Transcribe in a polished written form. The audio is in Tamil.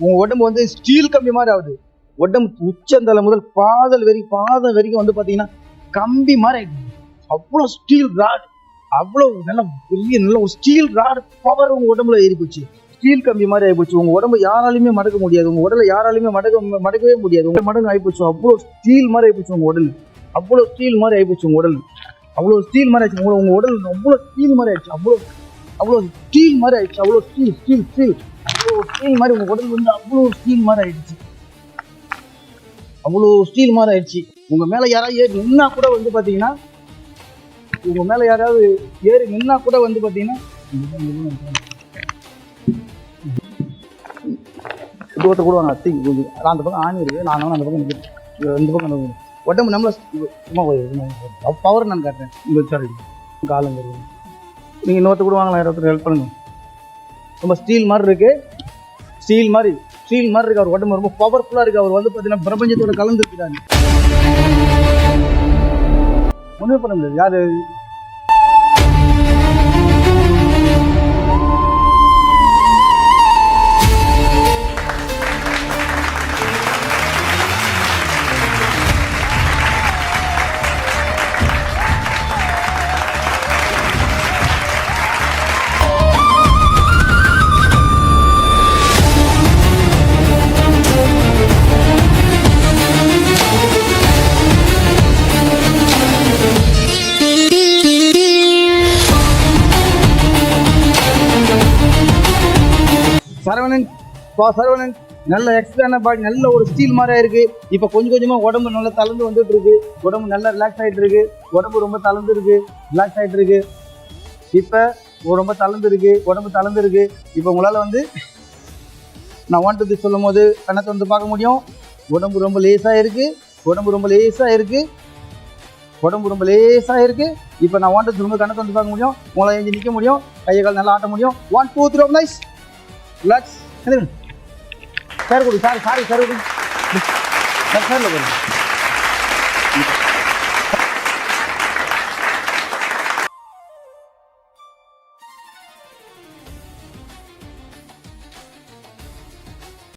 உங்க உடம்பு வந்து ஸ்டீல் கம்பி மாதிரி ஆகுது. உடம்பு உச்சந்தலை முதல் பாதம் வரைக்கும் வந்து பாத்தீங்கன்னா கம்பி மாதிரி ஆயிடுது. அவ்வளோ ஸ்டீல் ராட், அவ்வளோ நல்ல ஒரு ஸ்டீல் ராட் பவர் உங்க உடம்புல ஏறி போச்சு. ஸ்டீல் கம்பி மாதிரி ஆயிப்போச்சு. உங்க உடம்பு யாராலையுமே மடக்க முடியாது. உங்க உடலை யாராலையுமே மடக்கவே முடியாது. உங்க மடங்கு ஆயிப்போச்சு. அவ்வளோ ஸ்டீல் மாதிரி ஆயிப்போச்சு உங்க உடல். அவ்வளோ ஸ்டீல் மாதிரி ஆயிப்போச்சு உங்க உடல். அவ்வளோ ஸ்டீல் மாதிரி ஆயிடுச்சு உங்க உடல். அவ்வளோ ஸ்டீல் மாதிரி ஆயிடுச்சு. அவ்வளோ ஸ்டீல் மாதிரி ஆயிடுச்சு. அவ்வளோ ஸ்டீல் மாதிரி உங்க உடல் வந்து அவ்வளோ ஸ்டீல் மாதிரி ஆயிடுச்சு. அவ்வளோ ஸ்டீல் மாதிரி ஆயிடுச்சு. உங்க மேல யாராவது ஏறி நின்னா கூட வந்து பாத்தீங்கன்னா தூரத்தை கூட வாங்க. அந்த பக்கம் ஆணி இருக்கு, நான் அந்த பக்கம் ரெண்டு பக்கம் உடம்பு நம்மள சும்மா பவர் நான் காட்டுறேன். காலம் இருக்கு. நீங்க இன்னொருத்த கூட வாங்கலாம், யாராவது ஹெல்ப் பண்ணுங்க. ரொம்ப ஸ்டீல் மாதிரி இருக்கு. அவர் உடம்பு ரொம்ப பவர்ஃபுல்லா இருக்கு. அவர் வந்து பாத்தீங்கன்னா பிரபஞ்சத்தோட கலந்து இருக்கிறாரு. ஒண்ணுமே பண்ண முடியாது. யாரு சரவணன் நல்ல எக்ஸ்ட்ரான பாடி, நல்ல ஒரு ஸ்டீல் மாதிரி இருக்கு. இப்ப கொஞ்சம் கொஞ்சமா உடம்பு நல்லா தளர்ந்து வந்துட்டு இருக்கு. உடம்பு நல்லா ரிலாக்ஸ் ஆயிட்டு இருக்கு. உடம்பு ரொம்ப தளர்ந்து இருக்கு, ரிலாக்ஸ் ஆயிட்டு இருக்கு. இப்ப ரொம்ப தளர்ந்து இருக்கு, உடம்பு தளர்ந்து இருக்கு. இப்ப உங்களால வந்து நான் வாண்டது சொல்லும் போது கண்ணத்தை வந்து பார்க்க முடியும். உடம்பு ரொம்ப லேசா இருக்கு. இப்ப நான் வாண்டது சொல்லும் போது கண்ணத்தை வந்து பார்க்க முடியும். உங்களால எழுந்து நிக்க முடியும். கையை கால் நல்லா ஆட்ட முடியும். 1 2 3 நைஸ் ரிலாக்ஸ். சார் கொடு, சார்